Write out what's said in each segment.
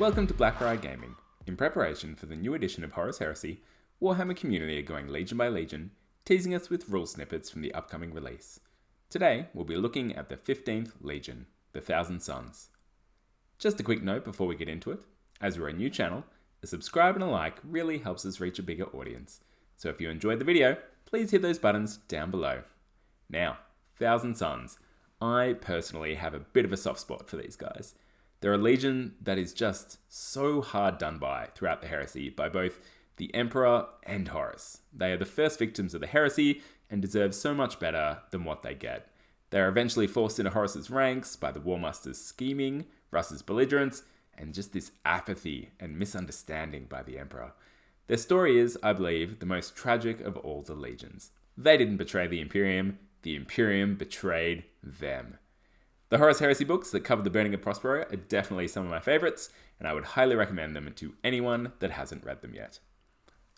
Welcome to Blackfriar Gaming. In preparation for the new edition of Horus Heresy, Warhammer Community are going legion by legion, teasing us with rule snippets from the upcoming release. Today, we'll be looking at the 15th Legion, the Thousand Suns. Just a quick note before we get into it. As we're a new channel, a subscribe and a like really helps us reach a bigger audience. So if you enjoyed the video, please hit those buttons down below. Now, Thousand Suns. I personally have a bit of a soft spot for these guys. They're a legion that is just so hard done by throughout the Heresy by both the Emperor and Horus. They are the first victims of the Heresy and deserve so much better than what they get. They are eventually forced into Horus's ranks by the War Master's scheming, Russ's belligerence, and just this apathy and misunderstanding by the Emperor. Their story is, I believe, the most tragic of all the legions. They didn't betray the Imperium betrayed them. The Horus Heresy books that cover the burning of Prospero are definitely some of my favourites, and I would highly recommend them to anyone that hasn't read them yet.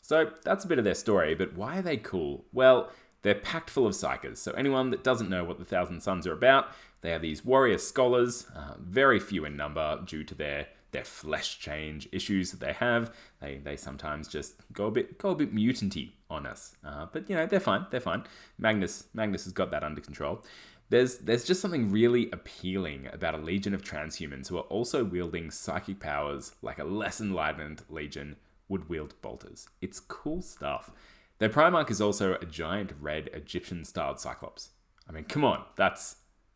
So that's a bit of their story, but why are they cool? Well, they're packed full of psykers, so anyone that doesn't know what the Thousand Suns are about, they are these warrior scholars, very few in number due to their flesh change issues that they have. They sometimes just go a bit mutanty on us, but they're fine. Magnus has got that under control. There's just something really appealing about a legion of transhumans who are also wielding psychic powers like a less enlightened legion would wield bolters. It's cool stuff. Their Primarch is also a giant red Egyptian-styled Cyclops. I mean, come on,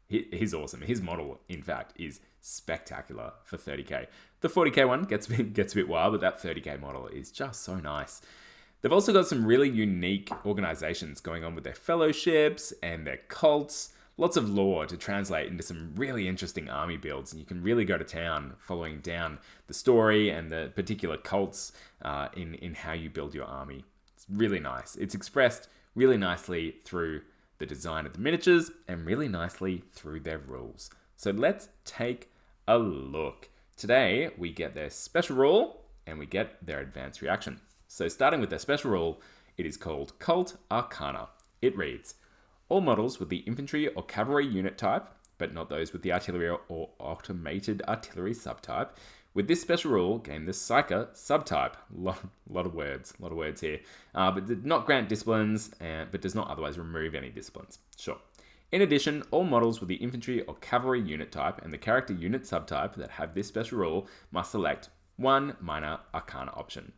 he's awesome. His model, in fact, is spectacular for 30k. The 40k one gets a bit wild, but that 30k model is just so nice. They've also got some really unique organizations going on with their fellowships and their cults. Lots of lore to translate into some really interesting army builds, and you can really go to town following down the story and the particular cults in how you build your army. It's really nice. It's expressed really nicely through the design of the miniatures and really nicely through their rules. So let's take a look. Today, we get their special rule and we get their advanced reaction. So starting with their special rule, it is called Cult Arcana. It reads, all models with the infantry or cavalry unit type, but not those with the artillery or automated artillery subtype, with this special rule gain the psyker subtype. Lot of words here. But did not grant disciplines, but does not otherwise remove any disciplines. Sure. In addition, all models with the infantry or cavalry unit type and the character unit subtype that have this special rule must select one minor arcana option.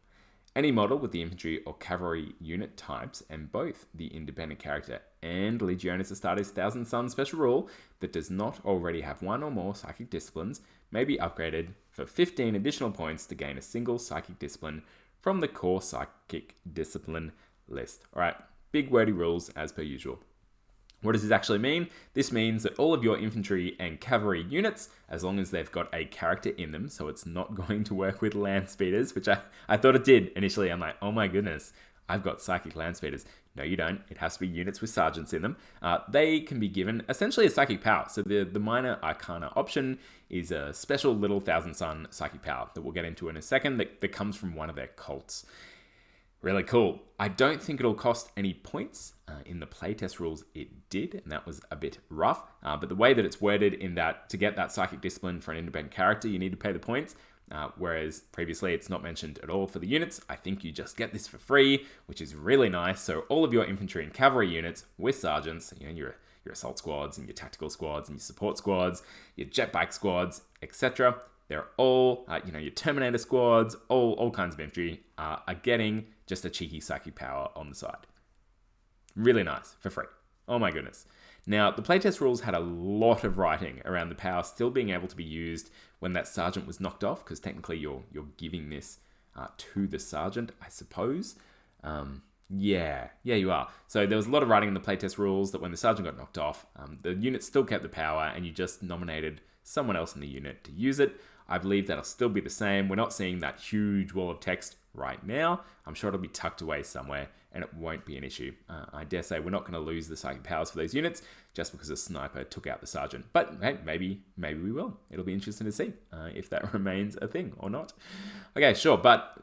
Any model with the infantry or cavalry unit types and both the independent character and Legionis Astartes Thousand Suns special rule that does not already have one or more psychic disciplines may be upgraded for 15 additional points to gain a single psychic discipline from the core psychic discipline list. Alright, big wordy rules as per usual. What does this actually mean? This means that all of your infantry and cavalry units, as long as they've got a character in them, so it's not going to work with land speeders, which I thought it did initially. I'm like, oh my goodness, I've got psychic land speeders. No, you don't. It has to be units with sergeants in them. They can be given essentially a psychic power. So the minor arcana option is a special little Thousand Sun psychic power that we'll get into in a second that comes from one of their cults. Really cool. I don't think it'll cost any points. In the playtest rules, it did, and that was a bit rough. But the way that it's worded in that to get that psychic discipline for an independent character, you need to pay the points. Whereas previously it's not mentioned at all for the units. I think you just get this for free, which is really nice. So all of your infantry and cavalry units with sergeants, your assault squads and your tactical squads and your support squads, your jet bike squads, etc. They're all, your Terminator squads, all kinds of infantry are getting just a cheeky psychic power on the side. Really nice, for free. Oh my goodness. Now, the playtest rules had a lot of writing around the power still being able to be used when that sergeant was knocked off, because technically you're giving this to the sergeant, I suppose. Yeah, you are. So there was a lot of writing in the playtest rules that when the sergeant got knocked off, the unit still kept the power and you just nominated someone else in the unit to use it. I believe that'll still be the same. We're not seeing that huge wall of text right now. I'm sure it'll be tucked away somewhere and it won't be an issue. I dare say we're not going to lose the psychic powers for those units just because a sniper took out the sergeant. But hey, maybe we will. It'll be interesting to see if that remains a thing or not. Okay, sure. But,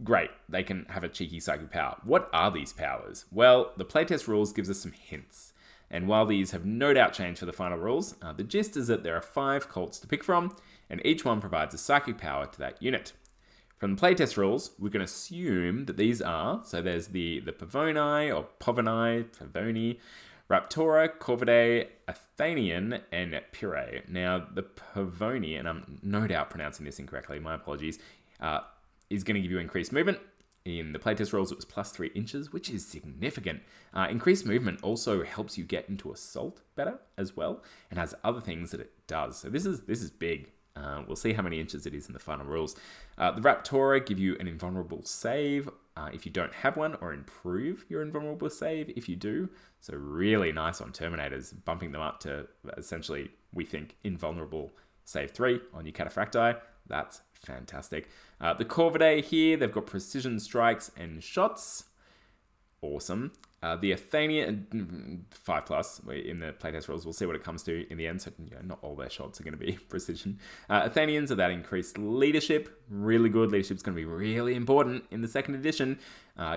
great. They can have a cheeky psychic power. What are these powers? Well, the playtest rules gives us some hints. And while these have no doubt changed for the final rules, the gist is that there are 5 cults to pick from, and each one provides a psychic power to that unit. From the playtest rules, we can assume that these are, so there's the Pavoni, or Pavoni, Raptora, Corvidae, Athenian, and Pyrrhae. Now, the Pavoni, and I'm no doubt pronouncing this incorrectly, my apologies, is going to give you increased movement. In the playtest rules, it was plus 3 inches, which is significant. Increased movement also helps you get into assault better as well, and has other things that it does. So this is big. We'll see how many inches it is in the final rules. The Raptora give you an invulnerable save if you don't have one, or improve your invulnerable save if you do. So really nice on Terminators, bumping them up to essentially, we think, invulnerable save 3 on your Cataphracti. That's fantastic. The Corvidae here, they've got precision strikes and shots. Awesome. The Athenian, 5+ in the playtest rules, we'll see what it comes to in the end. So, not all their shots are going to be precision. Athenians are that increased leadership. Really good. Leadership's going to be really important in the second edition.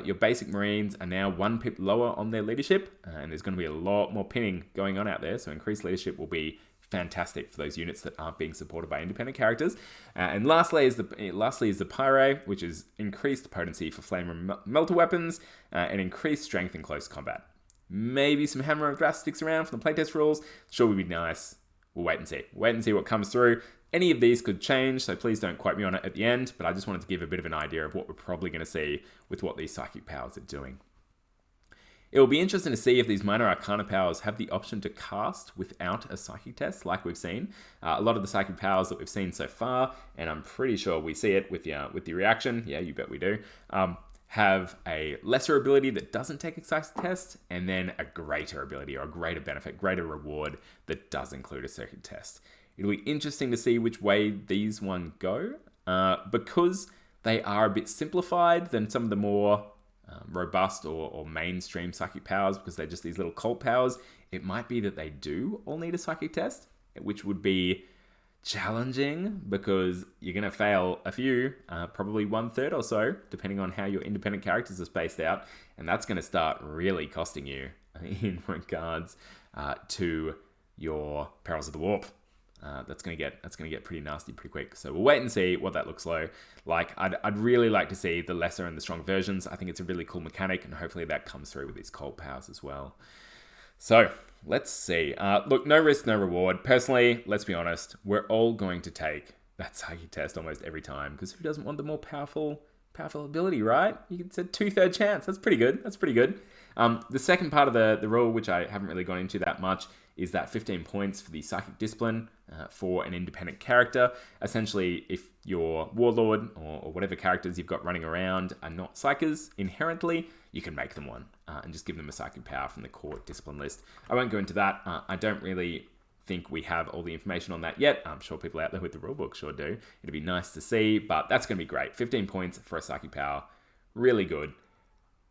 Your basic Marines are now 1 pip lower on their leadership, and there's going to be a lot more pinning going on out there. So increased leadership will be fantastic for those units that aren't being supported by independent characters. And lastly is the Pyrrhae, which is increased potency for flame and melter weapons, and increased strength in close combat. Maybe some Hammer of Wrath sticks around from the playtest rules. Sure would be nice. We'll wait and see. Wait and see what comes through. Any of these could change, so please don't quote me on it at the end, but I just wanted to give a bit of an idea of what we're probably going to see with what these psychic powers are doing. It will be interesting to see if these minor arcana powers have the option to cast without a psychic test, like we've seen. A lot of the psychic powers that we've seen so far, and I'm pretty sure we see it with the reaction, yeah, you bet we do, have a lesser ability that doesn't take a psychic test, and then a greater ability or a greater benefit, greater reward that does include a psychic test. It'll be interesting to see which way these one go, because they are a bit simplified than some of the more robust or mainstream psychic powers, because they're just these little cult powers. It might be that they do all need a psychic test, which would be challenging because you're going to fail a few, probably 1/3 or so, depending on how your independent characters are spaced out, and that's going to start really costing you in regards to your Perils of the Warp. That's gonna get pretty nasty pretty quick. So we'll wait and see what that looks like. I'd really like to see the lesser and the strong versions. I think it's a really cool mechanic, and hopefully that comes through with these cold powers as well. So let's see. Look, no risk, no reward. Personally, let's be honest, we're all going to take that psychic test almost every time, because who doesn't want the more powerful ability, right? It's a 2/3 chance. That's pretty good. The second part of the rule, which I haven't really gone into that much, is that 15 points for the psychic discipline for an independent character. Essentially, if your warlord or whatever characters you've got running around are not psykers inherently, you can make them one and just give them a psychic power from the core discipline list. I won't go into that. I don't really think we have all the information on that yet. I'm sure people out there with the rulebook sure do. It'd be nice to see, but that's going to be great. 15 points for a psychic power. Really good.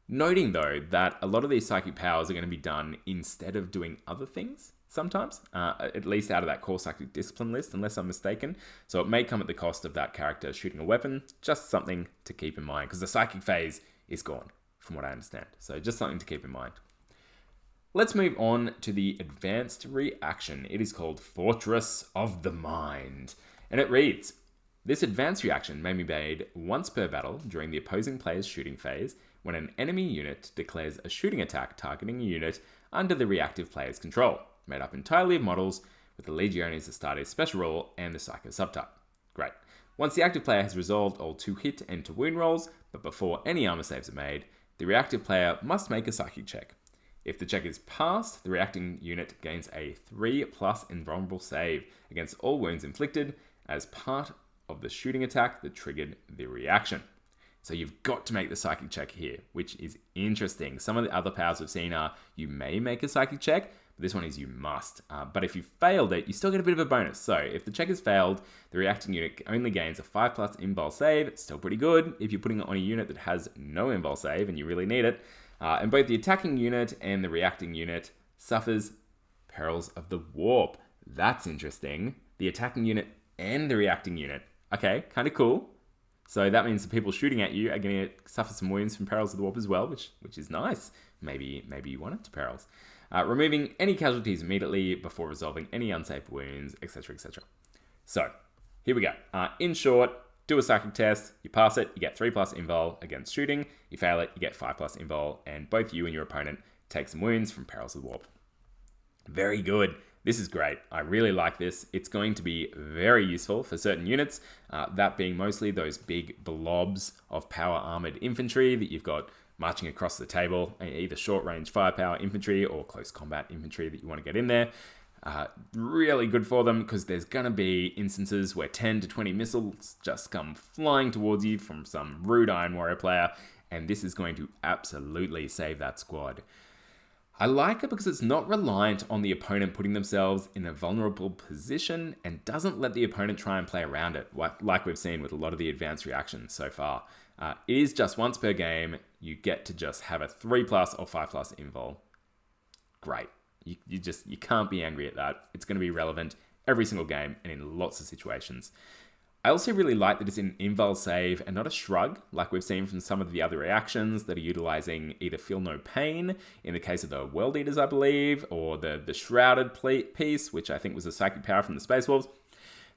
Noting, though, that a lot of these psychic powers are going to be done instead of doing other things sometimes, at least out of that core psychic discipline list, unless I'm mistaken. So it may come at the cost of that character shooting a weapon. Just something to keep in mind, because the psychic phase is gone, from what I understand. So just something to keep in mind. Let's move on to the advanced reaction. It is called Fortress of the Mind. And it reads, this advanced reaction may be made once per battle during the opposing player's shooting phase, when an enemy unit declares a shooting attack targeting a unit under the reactive player's control, made up entirely of models with the Legiones Astartes special rule and the Psycho subtype. Great. Once the active player has resolved all 2 hit and 2 wound rolls, but before any armor saves are made, the reactive player must make a psychic check. If the check is passed, the reacting unit gains a 3+ invulnerable save against all wounds inflicted as part of the shooting attack that triggered the reaction. So you've got to make the psychic check here, which is interesting. Some of the other powers we've seen are you may make a psychic check, but this one is you must. But if you failed it, you still get a bit of a bonus. So if the check is failed, the reacting unit only gains a 5+ invul save. Still pretty good if you're putting it on a unit that has no invul save and you really need it. And both the attacking unit and the reacting unit suffers Perils of the Warp. That's interesting. The attacking unit and the reacting unit. Okay, kind of cool. So that means the people shooting at you are going to suffer some wounds from Perils of the Warp as well, which is nice. Maybe you want it to Perils. Removing any casualties immediately before resolving any unsafe wounds, etc., etc. So, Here we go. In short, do a psychic test, you pass it, you get 3+ invul against shooting, you fail it, you get 5+ invul, and both you and your opponent take some wounds from Perils of the Warp. Very good. This is great. I really like this. It's going to be very useful for certain units, that being mostly those big blobs of power armored infantry that you've got marching across the table, either short range firepower infantry or close combat infantry that you want to get in there. Really good for them because there's going to be instances where 10 to 20 missiles just come flying towards you from some rude Iron Warrior player, and this is going to absolutely save that squad. I like it because it's not reliant on the opponent putting themselves in a vulnerable position and doesn't let the opponent try and play around it, like we've seen with a lot of the advanced reactions so far. It is just once per game, you get to just have a 3+ or 5+ invul. Great. You can't be angry at that. It's going to be relevant every single game and in lots of situations. I also really like that it's an invul save and not a shrug, like we've seen from some of the other reactions that are utilizing either Feel No Pain, in the case of the World Eaters, I believe, or the Shrouded piece, which I think was a psychic power from the Space Wolves.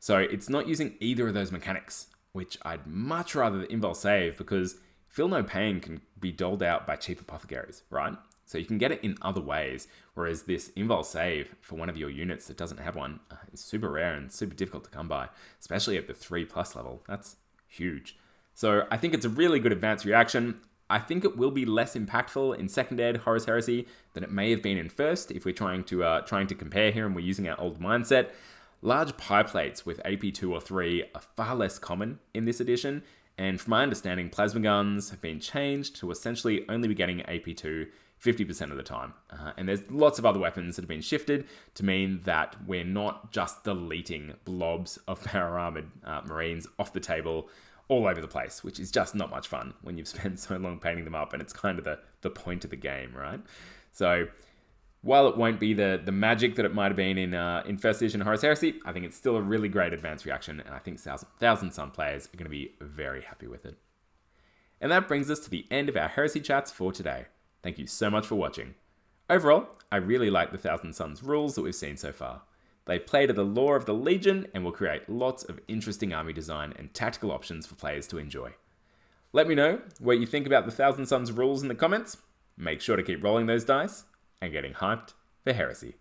So it's not using either of those mechanics, which I'd much rather the invul save, because Feel No Pain can be doled out by cheap apothecaries, right? So you can get it in other ways, whereas this invul save for one of your units that doesn't have one is super rare and super difficult to come by, especially at the 3+ level. That's huge. So I think it's a really good advanced reaction. I think it will be less impactful in second ed Horus Heresy than it may have been in first, if we're trying to compare here and we're using our old mindset. Large pie plates with AP 2 or 3 are far less common in this edition, and from my understanding, plasma guns have been changed to essentially only be getting AP 2 50% of the time. And there's lots of other weapons that have been shifted to mean that we're not just deleting blobs of power armored Marines off the table all over the place, which is just not much fun when you've spent so long painting them up, and it's kind of the point of the game, right? So while it won't be the magic that it might have been in first edition Horus Heresy, I think it's still a really great advanced reaction, and I think Thousand Sun players are going to be very happy with it. And that brings us to the end of our Heresy chats for today. Thank you so much for watching. Overall, I really like the Thousand Suns rules that we've seen so far. They play to the lore of the Legion and will create lots of interesting army design and tactical options for players to enjoy. Let me know what you think about the Thousand Suns rules in the comments. Make sure to keep rolling those dice and getting hyped for Heresy.